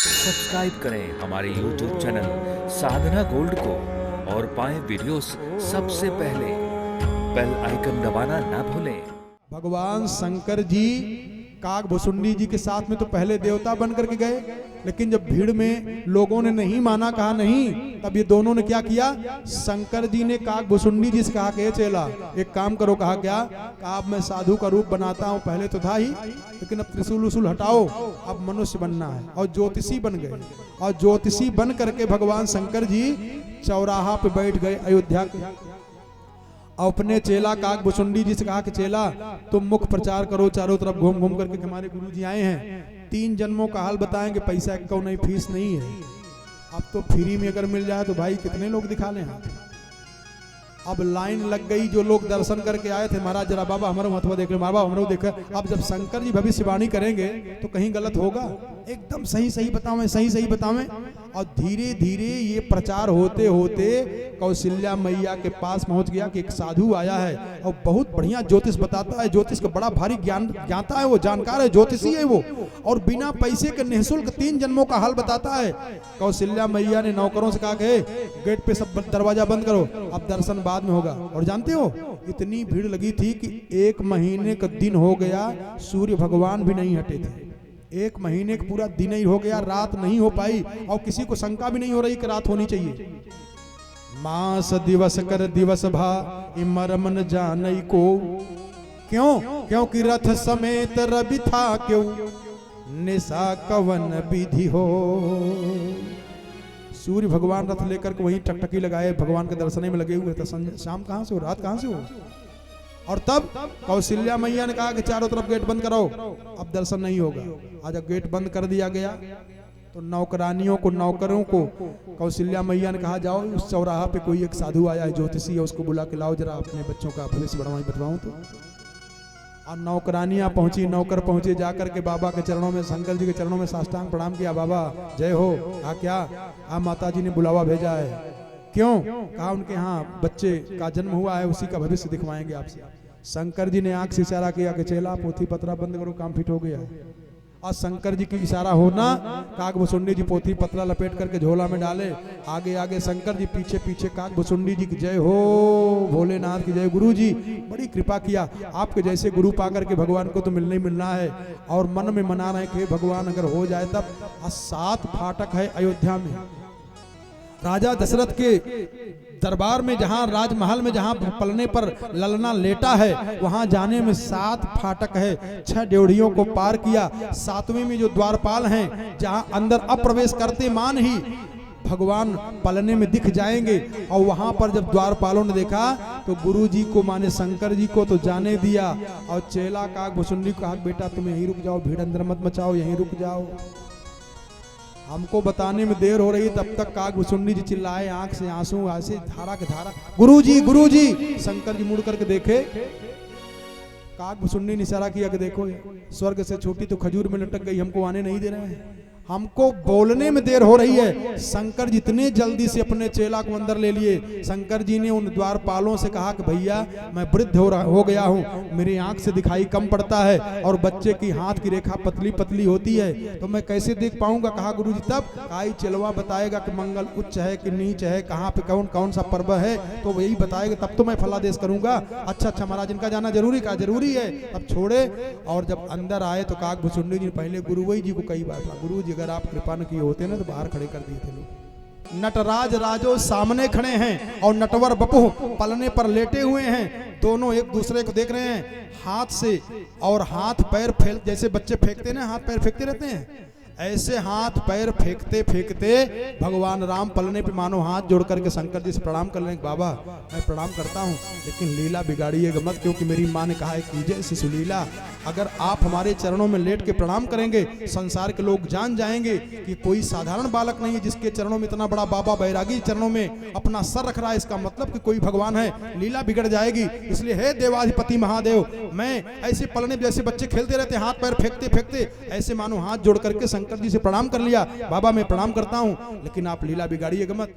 Subscribe करें हमारे YouTube channel साधना gold को और पाएं वीडियोस सबसे पहले। बेल आइकन दबाना ना भूलें। भगवान शंकर जी काकभुसुंडी जी के साथ में तो पहले देवता बन करके गए, लेकिन जब भीड़ में लोगों ने नहीं माना, कहा नहीं, तब ये दोनों ने क्या किया, शंकर जी ने काकभुसुंडी जी से कहा कि चेला एक काम करो। कहा क्या, कहा अब मैं साधु का रूप बनाता हूँ, पहले तो था ही, लेकिन अब त्रिशूल उसूल हटाओ, अब मनुष्य बनना है। और ज्योतिषी बन गए, और ज्योतिषी बन करके भगवान शंकर जी चौराहा पे बैठ गए अयोध्या के। अपने चेला काकभुसुंडी जी से कहा कि चेला तुम मुख प्रचार करो चारों तरफ घूम घूम करके, हमारे गुरु जी आए हैं, 3 जन्मों का हाल बताएंगे, पैसा क्यों नहीं, फीस नहीं है। अब तो फ्री में अगर मिल जाए तो भाई कितने लोग दिखा लें हाथ। अब लाइन लग गई, जो लोग दर्शन करके आए थे, महाराज जरा बाबा हमारा महत्व देख लो, बाबा हमारा देखा। अब जब शंकर जी भविष्यवाणी करेंगे तो कहीं गलत होगा, एकदम सही सही बतावें, सही सही बतावें। और धीरे धीरे ये प्रचार होते होते कौशल्या मैया के पास पहुंच गया कि एक साधु आया है और बहुत बढ़िया ज्योतिष बताता है, ज्योतिष का बड़ा भारी ज्ञान जानता है, वो जानकार है, ज्योतिषी है वो, और बिना पैसे के निःशुल्क 3 जन्मों का हाल बताता है। कौशल्या मैया ने नौकरों से कहा कि गेट पे सब दरवाजा बंद करो, अब दर्शन बाद में होगा। और जानते हो इतनी भीड़ लगी थी कि 1 महीने का दिन हो गया, सूर्य भगवान भी नहीं हटे थे। 1 महीने का पूरा दिन ही हो गया, रात नहीं हो पाई, और किसी को शंका भी नहीं हो रही कि रात होनी चाहिए। मास दिवस कर दिवस भा मरम न जानई को, क्यों, क्योंकि रथ समेत रवि था क्यों, निशा कवन विधि हो। सूर्य भगवान रथ लेकर के वहीं टकटकी लगाए, भगवान के दर्शन में लगे हुए थे। शाम कहां से हो, रात कहां से हो। और तब कौशल्या मैया ने कहा कि चारों तरफ गेट बंद करो, अब दर्शन नहीं होगा। आज जब गेट बंद कर दिया गया तो नौकरानियों को, नौकरों को कौशल्या मैया ने कहा जाओ उस चौराहा पे कोई एक साधु आया है, ज्योतिषी है, उसको बुला के लाओ, जरा अपने बच्चों का भविष्य बढ़वाई बतवाऊं तो। और नौकरानियां पहुंची, नौकर पहुंचे, जाकर के बाबा के चरणों में, शंकर जी के चरणों में साष्टांग प्रणाम किया। बाबा जय हो। कहा क्या, माता जी ने बुलावा भेजा है। क्यों, कहा उनके यहाँ बच्चे का जन्म हुआ है, उसी का भविष्य दिखवाएंगे आपसे। शंकर जी ने आंख से इशारा किया कि चेला पोथी पत्रा बंद करो, काम फिट हो गया है। और शंकर जी की इशारा होना, काकभुसुंडी जी पोथी पत्रा लपेट करके झोला में डाले, आगे आगे शंकर जी, पीछे पीछे काकभुसुंडी जी की जय हो, भोलेनाथ की जय। गुरु जी बड़ी कृपा किया, आपके जैसे गुरु पाकर के भगवान को तो मिलना ही मिलना है। और मन में मना रहे कि भगवान अगर हो जाए तब। 7 फाटक है अयोध्या में। राजा दशरथ के दरबार में, जहां राजमहल में, जहां पलने पर ललना लेटा है, वहां जाने में 7 फाटक है। 6 ड्योढ़ियों को पार किया, 7वें में जो द्वारपाल हैं, जहां अंदर अप्रवेश करते मान ही भगवान पलने में दिख जाएंगे। और वहां पर जब द्वारपालों ने देखा तो गुरु जी को, माने शंकर जी को तो जाने दिया, और चेला काकभुसुंडी को कहा बेटा तुम यहीं रुक जाओ, भीड़ अंदर मत मचाओ, यहीं रुक जाओ, हमको बताने में देर हो रही। तब तक काकभुसुंडी जी चिल्लाए, आंख से आंसू, ऐसे धारा के धारा, गुरु जी गुरु जी। शंकर जी मुड़ करके देखे, काकभुसुंडी ने इशारा किया कि देखो स्वर्ग से छोटी तो खजूर में लटक गई, हमको आने नहीं दे रहे हैं, हमको बोलने में देर हो रही है। शंकर जी इतने जल्दी से अपने चेला को अंदर ले लिए। शंकर जी ने उन द्वारपालों से कहा कि भैया मैं वृद्ध हो गया हूँ, मेरी आंख से दिखाई कम पड़ता है, और बच्चे की हाथ की रेखा पतली पतली होती है, तो मैं कैसे देख पाऊंगा। कहा गुरु जी तब काई चेलवा बताएगा कि मंगल उच्च है कि नीच है, कहाँ पे कौन कौन सा पर्व है, तो वही बताएगा, तब तो मैं फलादेश करूंगा। अच्छा महाराज इनका जाना जरूरी, का जरूरी है। तब छोड़े, और जब अंदर आए तो काकभुसुंडी जी पहले गुरुवई जी को कई बार कहा, गुरु जी अगर आप कृपा न किए होते ना तो बाहर खड़े कर दिए थे लोग। नटराज राजो सामने खड़े हैं और नटवर बपू पलने पर लेटे हुए हैं, दोनों एक दूसरे को देख रहे हैं हाथ से, और हाथ पैर फेल, जैसे बच्चे फेंकते ना, हाथ पैर फेंकते रहते हैं, ऐसे हाथ पैर फेंकते फेंकते भगवान राम पलने पे मानो हाथ जोड़ करके शंकर जी से प्रणाम कर रहे हैं। बाबा मैं प्रणाम करता हूँ, लेकिन लीला बिगाड़िएगा मत, क्योंकि मेरी माँ ने कहा है कीजिए शिशु लीला। अगर आप हमारे चरणों में लेट के प्रणाम करेंगे, संसार के लोग जान जाएंगे कि कोई साधारण बालक नहीं है जिसके चरणों में इतना बड़ा बाबा बैरागी चरणों में अपना सर रख रहा है, इसका मतलब कि कोई भगवान है, लीला बिगड़ जाएगी। इसलिए हे देवाधिपति महादेव, मैं ऐसे पलने जैसे बच्चे खेलते रहते हाथ पैर फेंकते फेंकते, ऐसे मानो हाथ जोड़ करके शंकर जी से प्रणाम कर लिया, बाबा मैं प्रणाम करता हूं, लेकिन आप लीला बिगाड़िएगा मत।